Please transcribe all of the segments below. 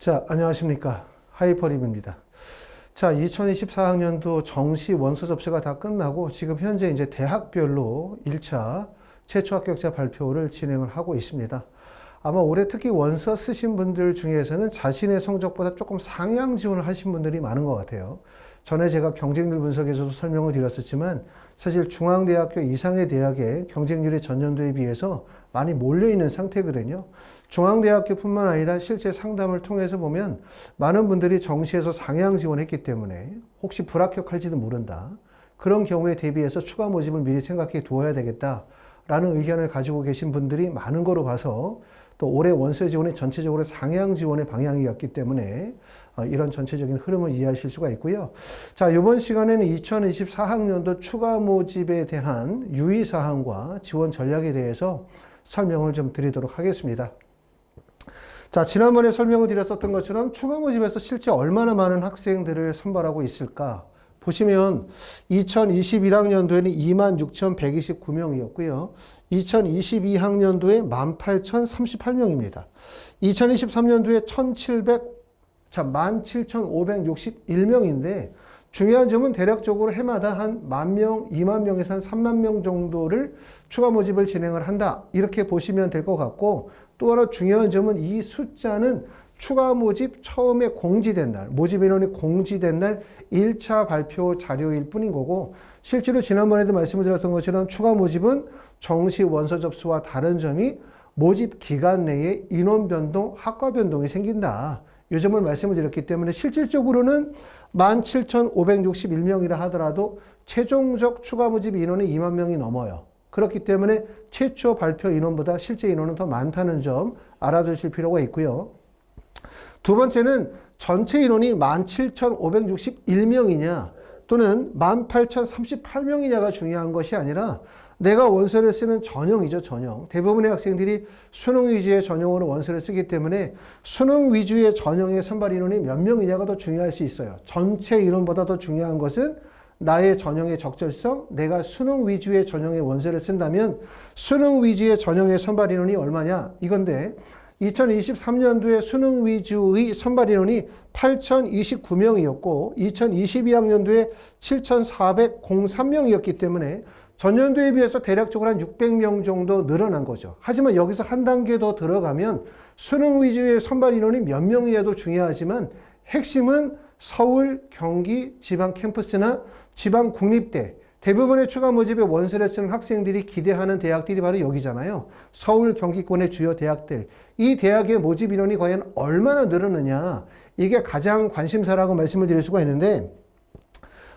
자, 안녕하십니까. 하이퍼립입니다. 자, 2024학년도 정시 원서 접수가 다 끝나고 지금 현재 이제 대학별로 1차 최초 합격자 발표를 진행을 하고 있습니다. 아마 올해 특히 원서 쓰신 분들 중에서는 자신의 성적보다 조금 상향 지원을 하신 분들이 많은 것 같아요. 전에 제가 경쟁률 분석에서도 설명을 드렸었지만 사실 중앙대학교 이상의 대학의 경쟁률이 전년도에 비해서 많이 몰려있는 상태거든요. 중앙대학교뿐만 아니라 실제 상담을 통해서 보면 많은 분들이 정시에서 상향 지원했기 때문에 혹시 불합격할지도 모른다. 그런 경우에 대비해서 추가 모집을 미리 생각해 두어야 되겠다라는 의견을 가지고 계신 분들이 많은 거로 봐서 또 올해 원서 지원이 전체적으로 상향 지원의 방향이었기 때문에 이런 전체적인 흐름을 이해하실 수가 있고요. 자, 이번 시간에는 2024학년도 추가 모집에 대한 유의사항과 지원 전략에 대해서 설명을 좀 드리도록 하겠습니다. 자, 지난번에 설명을 드렸었던 것처럼 추가 모집에서 실제 얼마나 많은 학생들을 선발하고 있을까? 보시면 2021학년도에는 26,129명이었고요. 2022학년도에 18,038명입니다. 2023년도에 17,561명인데 중요한 점은 대략적으로 해마다 한 10,000명, 20,000명에서 한 30,000명 정도를 추가 모집을 진행을 한다. 이렇게 보시면 될 것 같고 또 하나 중요한 점은 이 숫자는 추가 모집 처음에 공지된 날, 모집 인원이 공지된 날 1차 발표 자료일 뿐인 거고 실제로 지난번에도 말씀을 드렸던 것처럼 추가 모집은 정시 원서 접수와 다른 점이 모집 기간 내에 인원 변동, 학과 변동이 생긴다. 이 점을 말씀을 드렸기 때문에 실질적으로는 17,561명이라 하더라도 최종적 추가 모집 인원이 20,000명이 넘어요. 그렇기 때문에 최초 발표 인원보다 실제 인원은 더 많다는 점 알아두실 필요가 있고요. 두 번째는 전체 인원이 17,561명이냐 또는 18,038명이냐가 중요한 것이 아니라 내가 원서를 쓰는 전형이죠, 전형. 대부분의 학생들이 수능 위주의 전형으로 원서를 쓰기 때문에 수능 위주의 전형의 선발 인원이 몇 명이냐가 더 중요할 수 있어요. 전체 인원보다 더 중요한 것은 나의 전형의 적절성, 내가 수능 위주의 전형의 원서를 쓴다면 수능 위주의 전형의 선발 인원이 얼마냐 이건데 2023년도에 수능 위주의 선발 인원이 8,029명이었고 2022학년도에 7,403명이었기 때문에 전년도에 비해서 대략적으로 한 600명 정도 늘어난 거죠. 하지만 여기서 한 단계 더 들어가면 수능 위주의 선발 인원이 몇 명이어도 중요하지만 핵심은 서울, 경기, 지방 캠퍼스나 지방 국립대 대부분의 추가 모집에 원서를 쓰는 학생들이 기대하는 대학들이 바로 여기잖아요. 서울, 경기권의 주요 대학들. 이 대학의 모집 인원이 과연 얼마나 늘었느냐. 이게 가장 관심사라고 말씀을 드릴 수가 있는데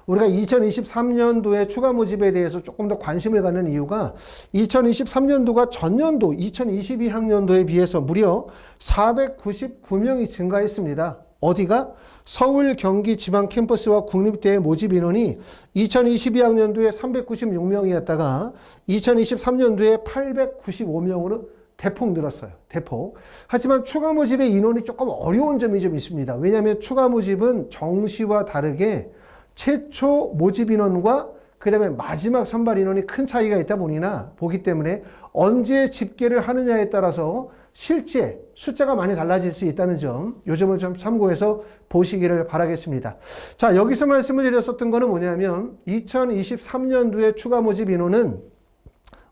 우리가 2023년도에 추가 모집에 대해서 조금 더 관심을 갖는 이유가 2023년도가 전년도 2022학년도에 비해서 무려 499명이 증가했습니다. 어디가? 서울, 경기, 지방 캠퍼스와 국립대의 모집 인원이 2022학년도에 396명이었다가 2023년도에 895명으로 대폭 늘었어요. 대폭. 하지만 추가 모집의 인원이 조금 어려운 점이 좀 있습니다. 왜냐하면 추가 모집은 정시와 다르게 최초 모집 인원과 그 다음에 마지막 선발 인원이 큰 차이가 있다 보기 때문에 언제 집계를 하느냐에 따라서 실제 숫자가 많이 달라질 수 있다는 점, 이 점을 좀 참고해서 보시기를 바라겠습니다. 자, 여기서 말씀을 드렸었던 거는 뭐냐면 2023년도에 추가 모집 인원은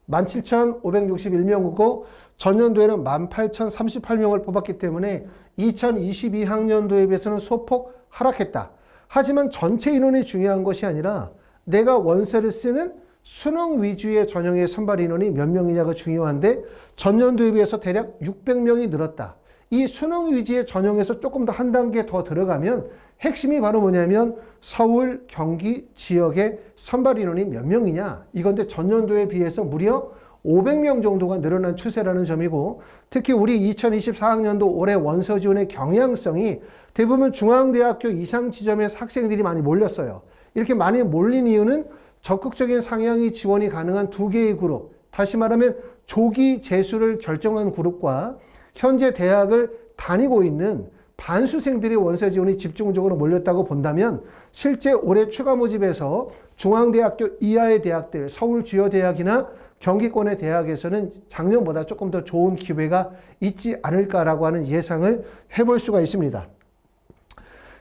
17,561명이고 전년도에는 18,038명을 뽑았기 때문에 2022학년도에 비해서는 소폭 하락했다. 하지만 전체 인원이 중요한 것이 아니라 내가 원서를 쓰는 수능 위주의 전형의 선발 인원이 몇 명이냐가 중요한데 전년도에 비해서 대략 600명이 늘었다. 이 수능 위주의 전형에서 조금 더 한 단계 더 들어가면 핵심이 바로 뭐냐면 서울, 경기 지역의 선발 인원이 몇 명이냐 이건데 전년도에 비해서 무려 500명 정도가 늘어난 추세라는 점이고 특히 우리 2024학년도 올해 원서 지원의 경향성이 대부분 중앙대학교 이상 지점에서 학생들이 많이 몰렸어요. 이렇게 많이 몰린 이유는 적극적인 상향이 지원이 가능한 두 개의 그룹, 다시 말하면 조기 재수를 결정한 그룹과 현재 대학을 다니고 있는 반수생들이 원서 지원이 집중적으로 몰렸다고 본다면 실제 올해 추가 모집에서 중앙대학교 이하의 대학들, 서울 주요 대학이나 경기권의 대학에서는 작년보다 조금 더 좋은 기회가 있지 않을까라고 하는 예상을 해볼 수가 있습니다.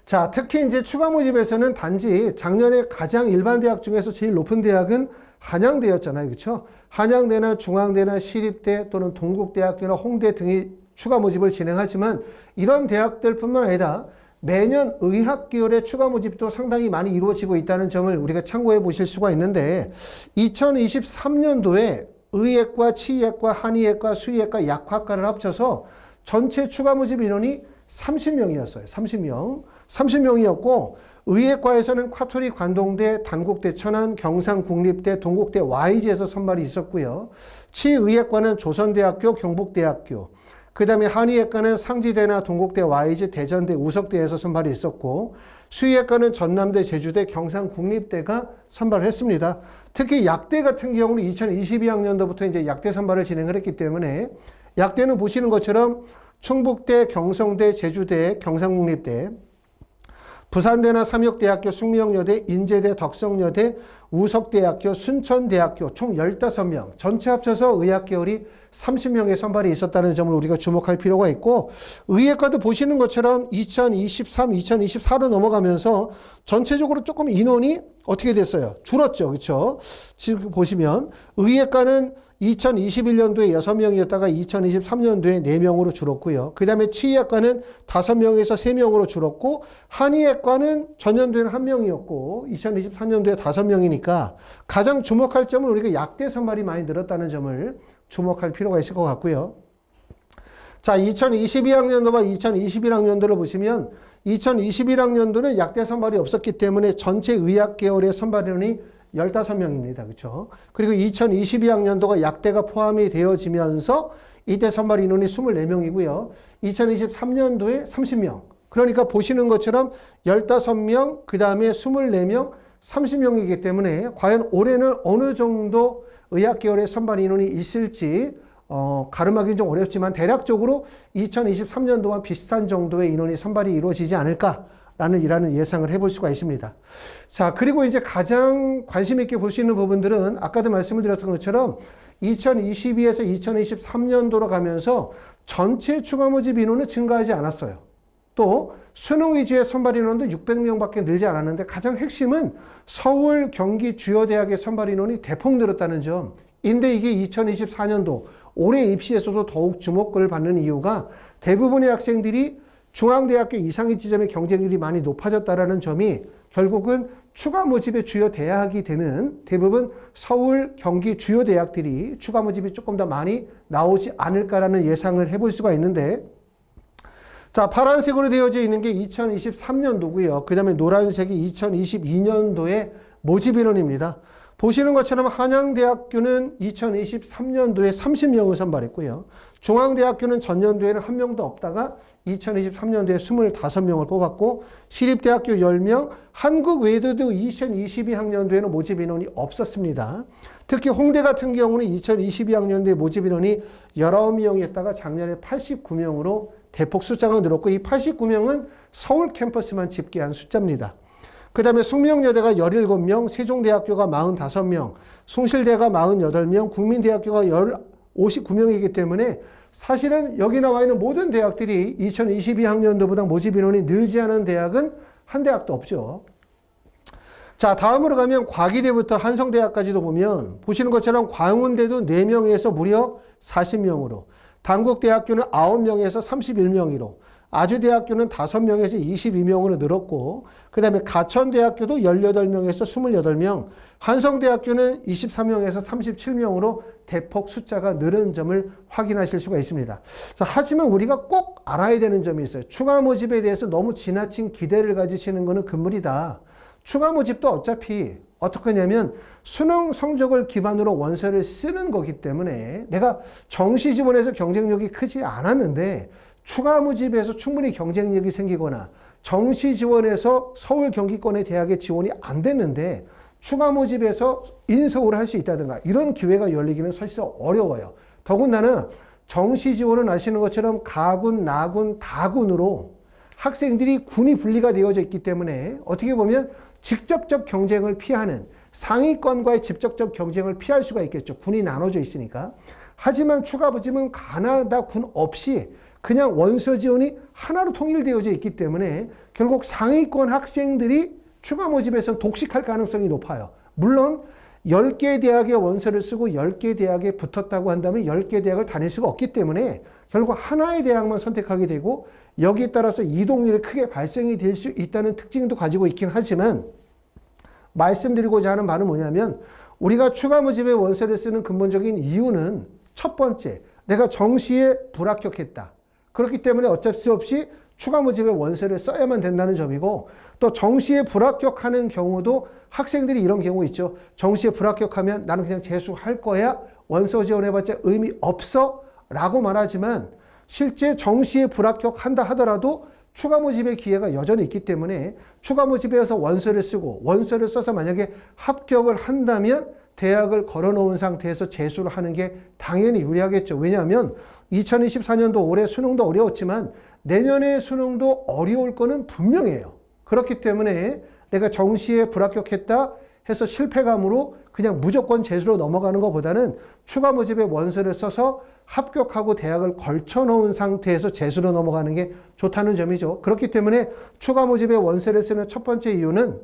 자, 특히 이제 추가 모집에서는 단지 작년에 가장 일반 대학 중에서 제일 높은 대학은 한양대였잖아요. 그렇죠? 한양대나 중앙대나 시립대 또는 동국대학교나 홍대 등이 추가 모집을 진행하지만 이런 대학들뿐만 아니라 매년 의학 계열의 추가 모집도 상당히 많이 이루어지고 있다는 점을 우리가 참고해 보실 수가 있는데 2023년도에 의예과, 치의예과, 한의예과, 수의예과, 약학과를 합쳐서 전체 추가 모집 인원이 30명이었어요. 30명. 30명이었고 의예과에서는 카톨릭 관동대, 단국대 천안, 경상국립대, 동국대 YG에서 선발이 있었고요. 치의예과는 조선대학교, 경북대학교, 그 다음에 한의예과는 상지대나 동국대 YG, 대전대, 우석대에서 선발이 있었고 수의예과는 전남대, 제주대, 경상국립대가 선발을 했습니다. 특히 약대 같은 경우는 2022학년도부터 이제 약대 선발을 진행을 했기 때문에 약대는 보시는 것처럼 충북대, 경성대, 제주대, 경상국립대, 부산대나 삼육대학교, 숙명여대, 인제대, 덕성여대, 우석대학교, 순천대학교 총 15명, 전체 합쳐서 의학계열이 30명의 선발이 있었다는 점을 우리가 주목할 필요가 있고 의예과도 보시는 것처럼 2023, 2024로 넘어가면서 전체적으로 조금 인원이 어떻게 됐어요? 줄었죠. 그렇죠? 지금 보시면 의예과는 2021년도에 6명이었다가 2023년도에 4명으로 줄었고요. 그 다음에 치의학과는 5명에서 3명으로 줄었고 한의학과는 전년도에는 1명이었고 2023년도에 5명이니까 가장 주목할 점은 우리가 약대 선발이 많이 늘었다는 점을 주목할 필요가 있을 것 같고요. 자, 2022학년도와 2021학년도를 보시면 2021학년도는 약대 선발이 없었기 때문에 전체 의학 계열의 선발 인원이 15명입니다. 그렇죠? 그리고 2022학년도가 약대가 포함이 되어지면서 이때 선발 인원이 24명이고요. 2023년도에 30명. 그러니까 보시는 것처럼 15명, 그 다음에 24명, 30명이기 때문에 과연 올해는 어느 정도 의학 계열의 선발 인원이 있을지 가름하기는 좀 어렵지만 대략적으로 2023년도와 비슷한 정도의 인원이 선발이 이루어지지 않을까라는 예상을 해볼 수가 있습니다. 자, 그리고 이제 가장 관심 있게 볼 수 있는 부분들은 아까도 말씀을 드렸던 것처럼 2022에서 2023년도로 가면서 전체 추가 모집 인원은 증가하지 않았어요. 또 수능 위주의 선발 인원도 600명밖에 늘지 않았는데 가장 핵심은 서울, 경기 주요 대학의 선발 인원이 대폭 늘었다는 점인데 이게 2024년도 올해 입시에서도 더욱 주목을 받는 이유가 대부분의 학생들이 중앙대학교 이상의 지점의 경쟁률이 많이 높아졌다는 점이 결국은 추가 모집의 주요 대학이 되는 대부분 서울, 경기 주요 대학들이 추가 모집이 조금 더 많이 나오지 않을까라는 예상을 해볼 수가 있는데 자, 파란색으로 되어져 있는 게 2023년도고요. 그 다음에 노란색이 2022년도의 모집 인원입니다. 보시는 것처럼 한양대학교는 2023년도에 30명을 선발했고요. 중앙대학교는 전년도에는 1명도 없다가 2023년도에 25명을 뽑았고 시립대학교 10명, 한국외대도 2022학년도에는 모집 인원이 없었습니다. 특히 홍대 같은 경우는 2022학년도에 모집 인원이 19명이었다가 작년에 89명으로 대폭 숫자가 늘었고 이 89명은 서울 캠퍼스만 집계한 숫자입니다. 그 다음에 숙명여대가 17명, 세종대학교가 45명, 숭실대가 48명, 국민대학교가 59명이기 때문에 사실은 여기 나와 있는 모든 대학들이 2022학년도보다 모집 인원이 늘지 않은 대학은 한 대학도 없죠. 자, 다음으로 가면 과기대부터 한성대학까지도 보면 보시는 것처럼 광운대도 4명에서 무려 40명으로 단국대학교는 9명에서 31명으로 아주대학교는 5명에서 22명으로 늘었고 그 다음에 가천대학교도 18명에서 28명 한성대학교는 23명에서 37명으로 대폭 숫자가 늘은 점을 확인하실 수가 있습니다. 자, 하지만 우리가 꼭 알아야 되는 점이 있어요. 추가 모집에 대해서 너무 지나친 기대를 가지시는 것은 금물이다. 추가 모집도 어차피 어떻게 하냐면 수능 성적을 기반으로 원서를 쓰는 거기 때문에 내가 정시 지원에서 경쟁력이 크지 않았는데 추가 모집에서 충분히 경쟁력이 생기거나 정시 지원에서 서울 경기권의 대학에 지원이 안 됐는데 추가 모집에서 인서울을 할 수 있다든가 이런 기회가 열리기는 사실 어려워요. 더군다나 정시 지원은 아시는 것처럼 가군, 나군, 다군으로 학생들이 군이 분리가 되어져 있기 때문에 어떻게 보면 직접적 경쟁을 피하는 상위권과의 직접적 경쟁을 피할 수가 있겠죠. 군이 나눠져 있으니까. 하지만 추가 모집은 가나다 군 없이 그냥 원서 지원이 하나로 통일되어져 있기 때문에 결국 상위권 학생들이 추가 모집에서 독식할 가능성이 높아요. 물론 10개 대학의 원서를 쓰고 10개 대학에 붙었다고 한다면 10개 대학을 다닐 수가 없기 때문에 결국 하나의 대학만 선택하게 되고 여기에 따라서 이동률이 크게 발생이 될 수 있다는 특징도 가지고 있긴 하지만 말씀드리고자 하는 바는 뭐냐면 우리가 추가 모집의 원서를 쓰는 근본적인 이유는 첫 번째, 내가 정시에 불합격했다. 그렇기 때문에 어쩔 수 없이 추가 모집의 원서를 써야만 된다는 점이고 또 정시에 불합격하는 경우도 학생들이 이런 경우 있죠. 정시에 불합격하면 나는 그냥 재수할 거야. 원서 지원해봤자 의미 없어. 라고 말하지만 실제 정시에 불합격한다 하더라도 추가 모집의 기회가 여전히 있기 때문에 추가 모집에서 원서를 쓰고 원서를 써서 만약에 합격을 한다면 대학을 걸어놓은 상태에서 재수를 하는 게 당연히 유리하겠죠. 왜냐하면 2024년도 올해 수능도 어려웠지만 내년에 수능도 어려울 거는 분명해요. 그렇기 때문에 내가 정시에 불합격했다 해서 실패감으로 그냥 무조건 재수로 넘어가는 것보다는 추가 모집의 원서를 써서 합격하고 대학을 걸쳐놓은 상태에서 재수로 넘어가는 게 좋다는 점이죠. 그렇기 때문에 추가 모집의 원서를 쓰는 첫 번째 이유는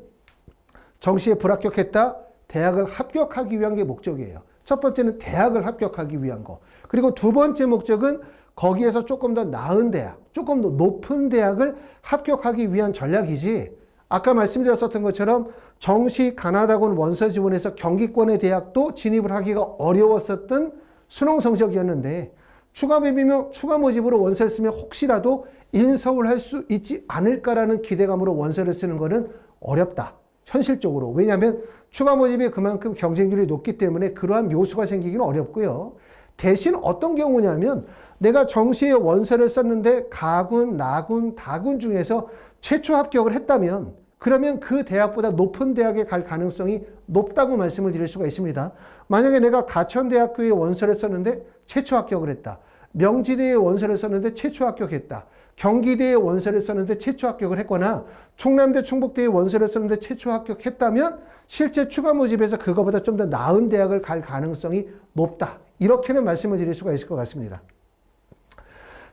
정시에 불합격했다, 대학을 합격하기 위한 게 목적이에요. 첫 번째는 대학을 합격하기 위한 거. 그리고 두 번째 목적은 거기에서 조금 더 나은 대학, 조금 더 높은 대학을 합격하기 위한 전략이지 아까 말씀드렸었던 것처럼 정시 가나다군 원서 지원에서 경기권의 대학도 진입을 하기가 어려웠었던 수능 성적이었는데 추가 모집으로 원서를 쓰면 혹시라도 인서울 할 수 있지 않을까라는 기대감으로 원서를 쓰는 것은 어렵다. 현실적으로. 왜냐하면 추가 모집이 그만큼 경쟁률이 높기 때문에 그러한 묘수가 생기기는 어렵고요. 대신 어떤 경우냐면 내가 정시에 원서를 썼는데 가군, 나군, 다군 중에서 최초 합격을 했다면 그러면 그 대학보다 높은 대학에 갈 가능성이 높다고 말씀을 드릴 수가 있습니다. 만약에 내가 가천대학교에 원서를 썼는데 최초 합격을 했다. 명지대에 원서를 썼는데 최초 합격했다. 경기대에 원서를 썼는데 최초 합격을 했거나 충남대, 충북대에 원서를 썼는데 최초 합격했다면 실제 추가 모집에서 그거보다 좀 더 나은 대학을 갈 가능성이 높다. 이렇게는 말씀을 드릴 수가 있을 것 같습니다.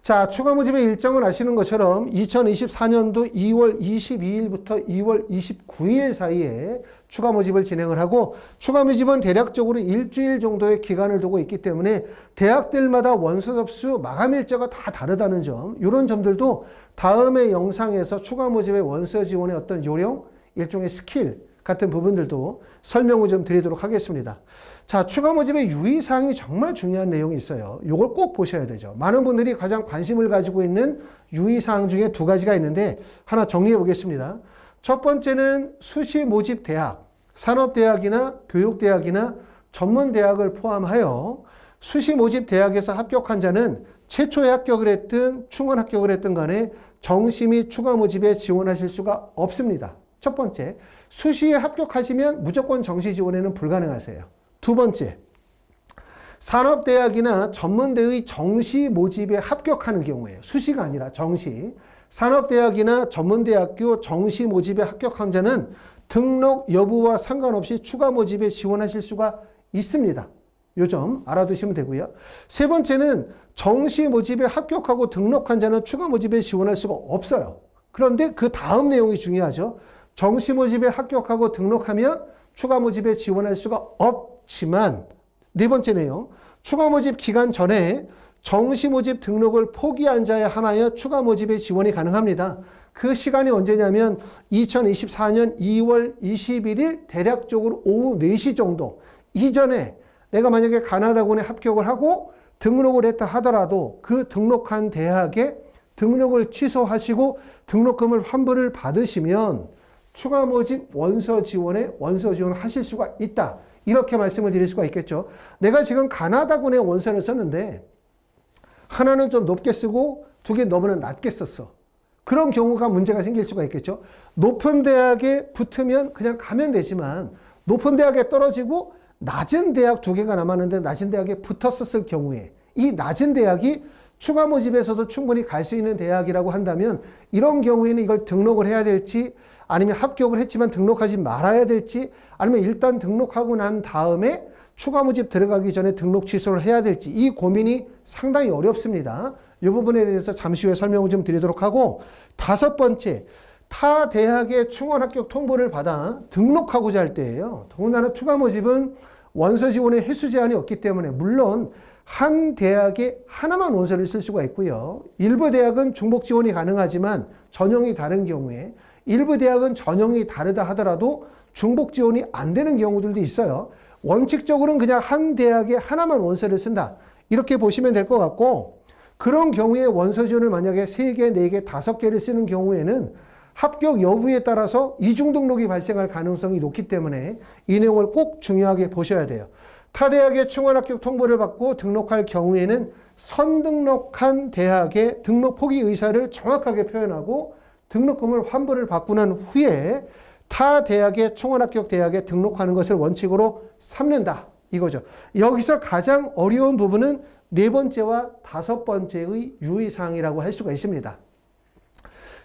자, 추가 모집의 일정은 아시는 것처럼 2024년도 2월 22일부터 2월 29일 사이에 추가 모집을 진행을 하고 추가 모집은 대략적으로 일주일 정도의 기간을 두고 있기 때문에 대학들마다 원서 접수 마감 일자가 다 다르다는 점, 이런 점들도 다음의 영상에서 추가 모집의 원서 지원의 어떤 요령, 일종의 스킬 같은 부분들도 설명을 좀 드리도록 하겠습니다. 자, 추가 모집의 유의사항이 정말 중요한 내용이 있어요. 이걸 꼭 보셔야 되죠. 많은 분들이 가장 관심을 가지고 있는 유의사항 중에 두 가지가 있는데 하나 정리해 보겠습니다. 첫 번째는 수시 모집 대학, 산업대학이나 교육대학이나 전문대학을 포함하여 수시 모집 대학에서 합격한 자는 최초에 합격을 했든 충원 합격을 했든 간에 정시 및 추가 모집에 지원하실 수가 없습니다. 첫 번째, 수시에 합격하시면 무조건 정시 지원에는 불가능하세요. 두 번째, 산업대학이나 전문대의 정시 모집에 합격하는 경우에요. 수시가 아니라 정시. 산업대학이나 전문대학교 정시 모집에 합격한 자는 등록 여부와 상관없이 추가 모집에 지원하실 수가 있습니다. 요 점 알아두시면 되고요. 세 번째는 정시 모집에 합격하고 등록한 자는 추가 모집에 지원할 수가 없어요. 그런데 그 다음 내용이 중요하죠. 정시 모집에 합격하고 등록하면 추가 모집에 지원할 수가 없지만 네 번째 내용, 추가 모집 기간 전에 정시 모집 등록을 포기한 자에 한하여 추가 모집에 지원이 가능합니다. 그 시간이 언제냐면 2024년 2월 21일 대략적으로 오후 4시 정도 이전에 내가 만약에 가나다군에 합격을 하고 등록을 했다 하더라도 그 등록한 대학에 등록을 취소하시고 등록금을 환불을 받으시면 추가 모집 원서 지원에 원서 지원을 하실 수가 있다. 이렇게 말씀을 드릴 수가 있겠죠. 내가 지금 가나다군에 원서를 썼는데 하나는 좀 높게 쓰고 두 개 너무나 낮게 썼어. 그런 경우가 문제가 생길 수가 있겠죠. 높은 대학에 붙으면 그냥 가면 되지만 높은 대학에 떨어지고 낮은 대학 두 개가 남았는데 낮은 대학에 붙었었을 경우에 이 낮은 대학이 추가 모집에서도 충분히 갈 수 있는 대학이라고 한다면 이런 경우에는 이걸 등록을 해야 될지 아니면 합격을 했지만 등록하지 말아야 될지 아니면 일단 등록하고 난 다음에 추가 모집 들어가기 전에 등록 취소를 해야 될지 이 고민이 상당히 어렵습니다. 이 부분에 대해서 잠시 후에 설명을 좀 드리도록 하고 다섯 번째, 타 대학의 충원 합격 통보를 받아 등록하고자 할 때예요. 더군다나 추가 모집은 원서 지원의 횟수 제한이 없기 때문에 물론 한 대학에 하나만 원서를 쓸 수가 있고요. 일부 대학은 중복 지원이 가능하지만 전형이 다른 경우에 일부 대학은 전형이 다르다 하더라도 중복 지원이 안 되는 경우들도 있어요. 원칙적으로는 그냥 한 대학에 하나만 원서를 쓴다. 이렇게 보시면 될 것 같고 그런 경우에 원서 지원을 만약에 3개, 4개, 5개를 쓰는 경우에는 합격 여부에 따라서 이중 등록이 발생할 가능성이 높기 때문에 이 내용을 꼭 중요하게 보셔야 돼요. 타 대학의 충원 합격 통보를 받고 등록할 경우에는 선등록한 대학의 등록 포기 의사를 정확하게 표현하고 등록금을 환불을 받고 난 후에 타 대학의 충원 합격 대학에 등록하는 것을 원칙으로 삼는다. 이거죠. 여기서 가장 어려운 부분은 네 번째와 다섯 번째의 유의사항이라고 할 수가 있습니다.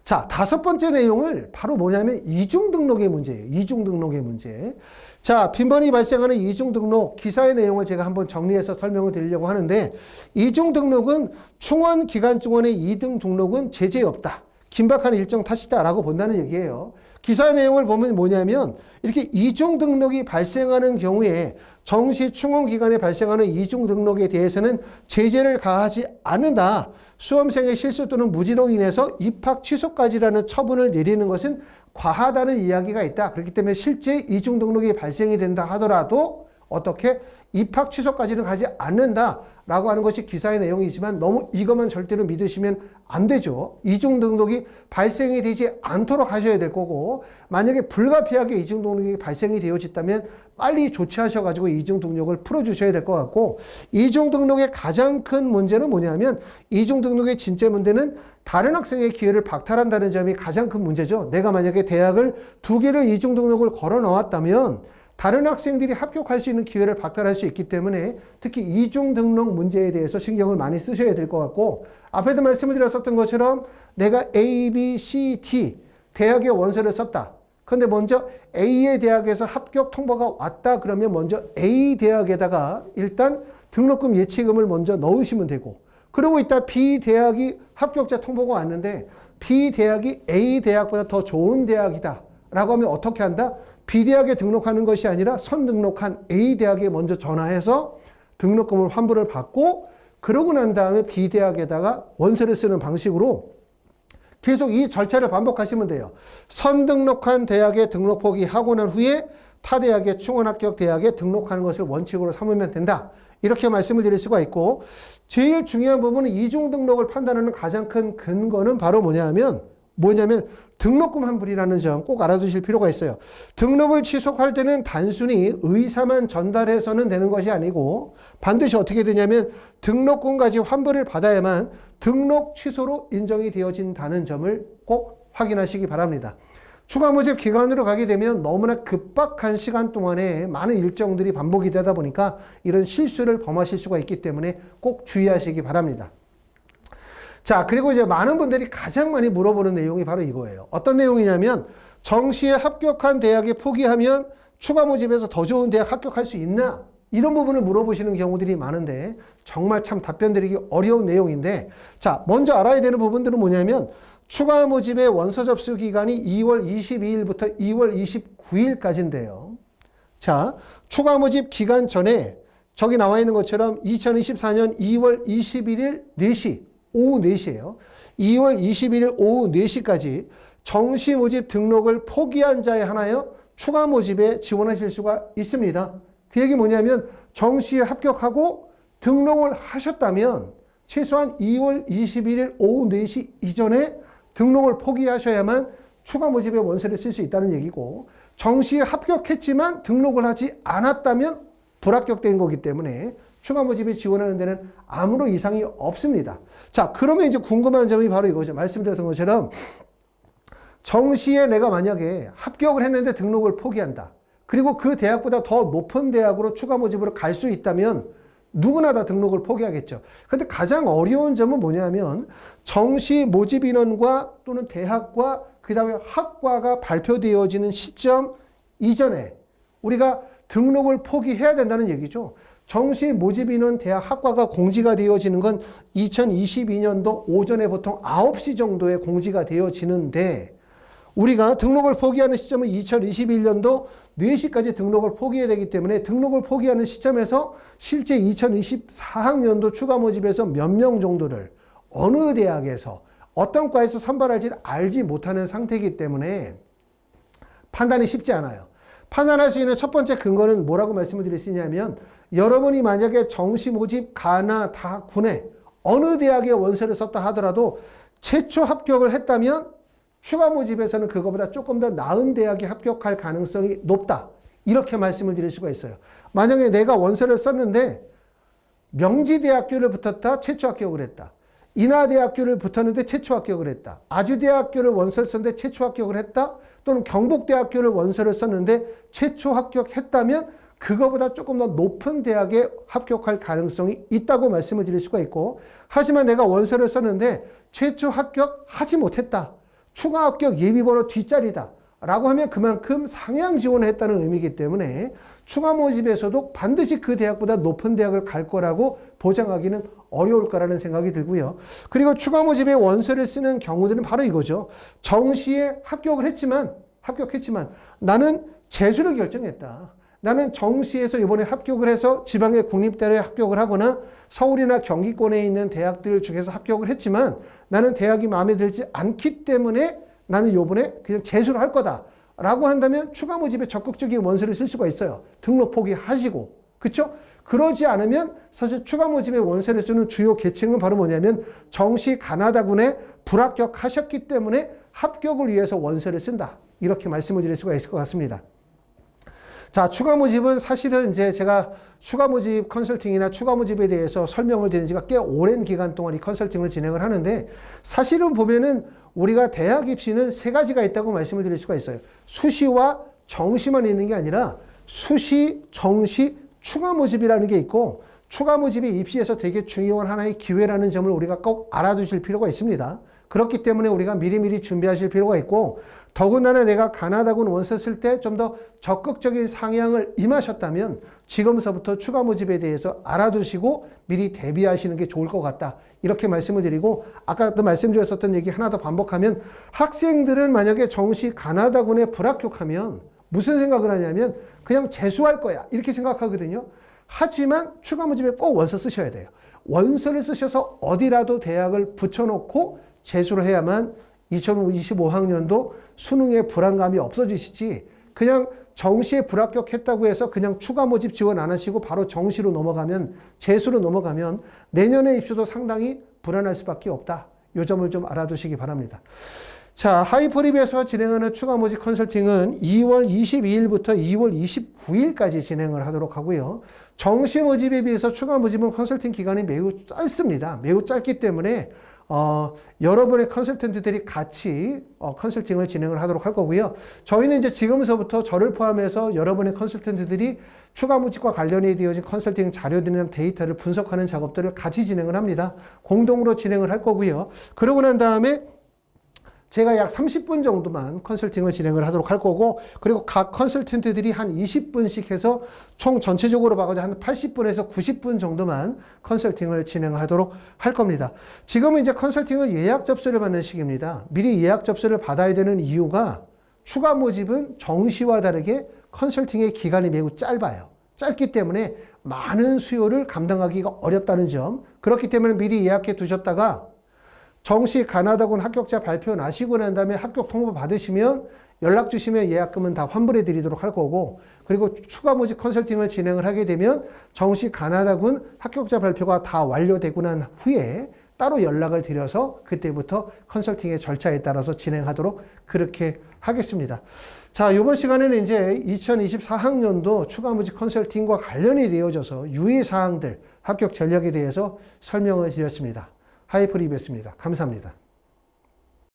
자, 다섯 번째 내용을 바로 뭐냐면 이중 등록의 문제예요. 이중 등록의 문제. 자, 빈번히 발생하는 이중 등록 기사의 내용을 제가 한번 정리해서 설명을 드리려고 하는데 이중 등록은 충원 기간 중원의 2등 등록은 제재 없다. 긴박한 일정 탓이다라고 본다는 얘기예요. 기사의 내용을 보면 뭐냐면 이렇게 이중 등록이 발생하는 경우에 정시 충원 기간에 발생하는 이중 등록에 대해서는 제재를 가하지 않는다. 수험생의 실수 또는 무지로 인해서 입학 취소까지라는 처분을 내리는 것은 과하다는 이야기가 있다. 그렇기 때문에 실제 이중 등록이 발생이 된다 하더라도 어떻게 입학 취소까지는 가지 않는다라고 하는 것이 기사의 내용이지만 너무 이것만 절대로 믿으시면 안 되죠. 이중 등록이 발생이 되지 않도록 하셔야 될 거고 만약에 불가피하게 이중 등록이 발생이 되어졌다면 빨리 조치하셔가지고 이중 등록을 풀어주셔야 될 것 같고 이중 등록의 가장 큰 문제는 뭐냐면 이중 등록의 진짜 문제는 다른 학생의 기회를 박탈한다는 점이 가장 큰 문제죠. 내가 만약에 대학을 2개를 이중 등록을 걸어 놓았다면 다른 학생들이 합격할 수 있는 기회를 박탈할 수 있기 때문에 특히 이중 등록 문제에 대해서 신경을 많이 쓰셔야 될 것 같고 앞에도 말씀을 드렸었던 것처럼 내가 A, B, C, D 대학의 원서를 썼다. 그런데 먼저 A의 대학에서 합격 통보가 왔다 그러면 먼저 A 대학에다가 일단 등록금 예치금을 먼저 넣으시면 되고 그러고 있다 B 대학이 합격자 통보가 왔는데 B 대학이 A 대학보다 더 좋은 대학이다 라고 하면 어떻게 한다? B 대학에 등록하는 것이 아니라 선등록한 A 대학에 먼저 전화해서 등록금을 환불을 받고 그러고 난 다음에 B 대학에다가 원서를 쓰는 방식으로 계속 이 절차를 반복하시면 돼요. 선등록한 대학에 등록 포기하고 난 후에 타 대학의 충원 합격 대학에 등록하는 것을 원칙으로 삼으면 된다. 이렇게 말씀을 드릴 수가 있고 제일 중요한 부분은 이중 등록을 판단하는 가장 큰 근거는 바로 뭐냐면 등록금 환불이라는 점 꼭 알아두실 필요가 있어요. 등록을 취소할 때는 단순히 의사만 전달해서는 되는 것이 아니고 반드시 어떻게 되냐면 등록금까지 환불을 받아야만 등록 취소로 인정이 되어진다는 점을 꼭 확인하시기 바랍니다. 추가 모집 기간으로 가게 되면 너무나 급박한 시간 동안에 많은 일정들이 반복이 되다 보니까 이런 실수를 범하실 수가 있기 때문에 꼭 주의하시기 바랍니다. 자, 그리고 이제 많은 분들이 가장 많이 물어보는 내용이 바로 이거예요. 어떤 내용이냐면 정시에 합격한 대학에 포기하면 추가 모집에서 더 좋은 대학 합격할 수 있나? 이런 부분을 물어보시는 경우들이 많은데 정말 참 답변 드리기 어려운 내용인데 자, 먼저 알아야 되는 부분들은 뭐냐면 추가 모집의 원서 접수 기간이 2월 22일부터 2월 29일까지인데요. 자, 추가 모집 기간 전에 저기 나와 있는 것처럼 2024년 2월 21일 4시 오후 4시예요. 2월 21일 오후 4시까지 정시 모집 등록을 포기한 자에 한하여 추가 모집에 지원하실 수가 있습니다. 그 얘기 뭐냐면 정시에 합격하고 등록을 하셨다면 최소한 2월 21일 오후 4시 이전에 등록을 포기하셔야만 추가 모집에 원서를 쓸 수 있다는 얘기고 정시에 합격했지만 등록을 하지 않았다면 불합격된 거기 때문에 추가 모집에 지원하는 데는 아무런 이상이 없습니다. 자, 그러면 이제 궁금한 점이 바로 이거죠. 말씀드렸던 것처럼 정시에 내가 만약에 합격을 했는데 등록을 포기한다. 그리고 그 대학보다 더 높은 대학으로 추가 모집으로 갈 수 있다면 누구나 다 등록을 포기하겠죠. 근데 가장 어려운 점은 뭐냐면 정시 모집 인원과 또는 대학과 그다음에 학과가 발표되어지는 시점 이전에 우리가 등록을 포기해야 된다는 얘기죠. 정시 모집 인원 대학 학과가 공지가 되어지는 건 2022년도 오전에 보통 9시 정도에 공지가 되어지는데 우리가 등록을 포기하는 시점은 2021년도 4시까지 등록을 포기해야 되기 때문에 등록을 포기하는 시점에서 실제 2024학년도 추가 모집에서 몇 명 정도를 어느 대학에서 어떤 과에서 선발할지를 알지 못하는 상태이기 때문에 판단이 쉽지 않아요. 판단할 수 있는 첫 번째 근거는 뭐라고 말씀을 드릴 수 있냐면 여러분이 만약에 정시 모집 가나 다 군에 어느 대학에 원서를 썼다 하더라도 최초 합격을 했다면 추가 모집에서는 그거보다 조금 더 나은 대학에 합격할 가능성이 높다. 이렇게 말씀을 드릴 수가 있어요. 만약에 내가 원서를 썼는데 명지대학교를 붙었다. 최초 합격을 했다. 인하대학교를 붙었는데 최초 합격을 했다. 아주대학교를 원서를 썼는데 최초 합격을 했다. 또는 경북대학교를 원서를 썼는데 최초 합격했다면 그거보다 조금 더 높은 대학에 합격할 가능성이 있다고 말씀을 드릴 수가 있고 하지만 내가 원서를 썼는데 최초 합격하지 못했다. 추가 합격 예비번호 뒷자리다. 라고 하면 그만큼 상향 지원을 했다는 의미이기 때문에 추가 모집에서도 반드시 그 대학보다 높은 대학을 갈 거라고 보장하기는 어려울 거라는 생각이 들고요. 그리고 추가 모집에 원서를 쓰는 경우들은 바로 이거죠. 정시에 합격했지만 나는 재수를 결정했다. 나는 정시에서 이번에 합격을 해서 지방의 국립대학에 합격을 하거나 서울이나 경기권에 있는 대학들 중에서 합격을 했지만 나는 대학이 마음에 들지 않기 때문에 나는 이번에 그냥 재수를 할 거다. 라고 한다면 추가 모집에 적극적인 원서를 쓸 수가 있어요. 등록 포기하시고. 그렇죠? 그러지 않으면 사실 추가 모집에 원서를 쓰는 주요 계층은 바로 뭐냐면 정시 가나다군에 불합격하셨기 때문에 합격을 위해서 원서를 쓴다. 이렇게 말씀을 드릴 수가 있을 것 같습니다. 자, 추가 모집은 사실은 이제 제가 추가 모집 컨설팅이나 추가 모집에 대해서 설명을 드린 지가 꽤 오랜 기간 동안 이 컨설팅을 진행을 하는데 사실은 보면은 우리가 대학 입시는 세 가지가 있다고 말씀을 드릴 수가 있어요. 수시와 정시만 있는 게 아니라 수시, 정시, 추가 모집이라는 게 있고 추가 모집이 입시에서 되게 중요한 하나의 기회라는 점을 우리가 꼭 알아두실 필요가 있습니다. 그렇기 때문에 우리가 미리미리 준비하실 필요가 있고 더군다나 내가 가나다군 원서 쓸 때 좀 더 적극적인 상향을 임하셨다면 지금서부터 추가 모집에 대해서 알아두시고 미리 대비하시는 게 좋을 것 같다. 이렇게 말씀을 드리고 아까도 말씀드렸었던 얘기 하나 더 반복하면 학생들은 만약에 정시 가나다군에 불합격하면 무슨 생각을 하냐면 그냥 재수할 거야. 이렇게 생각하거든요. 하지만 추가 모집에 꼭 원서 쓰셔야 돼요. 원서를 쓰셔서 어디라도 대학을 붙여놓고 재수를 해야만 2025학년도 수능의 불안감이 없어지시지 그냥 정시에 불합격했다고 해서 그냥 추가 모집 지원 안 하시고 바로 정시로 넘어가면 재수로 넘어가면 내년의 입시도 상당히 불안할 수밖에 없다. 이 점을 좀 알아두시기 바랍니다. 자, 하이프립에서 진행하는 추가 모집 컨설팅은 2월 22일부터 2월 29일까지 진행을 하도록 하고요. 정시 모집에 비해서 추가 모집은 컨설팅 기간이 매우 짧습니다. 매우 짧기 때문에 여러분의 컨설턴트들이 같이 컨설팅을 진행을 하도록 할 거고요. 저희는 이제 지금서부터 저를 포함해서 여러분의 컨설턴트들이 추가 모집과 관련이 되어진 컨설팅 자료들이나 데이터를 분석하는 작업들을 같이 진행을 합니다. 공동으로 진행을 할 거고요. 그러고 난 다음에 제가 약 30분 정도만 컨설팅을 진행을 하도록 할 거고 그리고 각 컨설턴트들이 한 20분씩 해서 총 전체적으로 봐가지고 한 80분에서 90분 정도만 컨설팅을 진행하도록 할 겁니다. 지금은 이제 컨설팅은 예약 접수를 받는 시기입니다. 미리 예약 접수를 받아야 되는 이유가 추가 모집은 정시와 다르게 컨설팅의 기간이 매우 짧아요. 짧기 때문에 많은 수요를 감당하기가 어렵다는 점. 그렇기 때문에 미리 예약해 두셨다가 정시 가나다군 합격자 발표 나시고 난 다음에 합격 통보 받으시면 연락 주시면 예약금은 다 환불해 드리도록 할 거고 그리고 추가 모집 컨설팅을 진행을 하게 되면 정시 가나다군 합격자 발표가 다 완료되고 난 후에 따로 연락을 드려서 그때부터 컨설팅의 절차에 따라서 진행하도록 그렇게 하겠습니다. 자, 이번 시간에는 이제 2024학년도 추가 모집 컨설팅과 관련이 되어져서 유의사항들 합격 전략에 대해서 설명을 드렸습니다. 하이프립이었습니다. 감사합니다.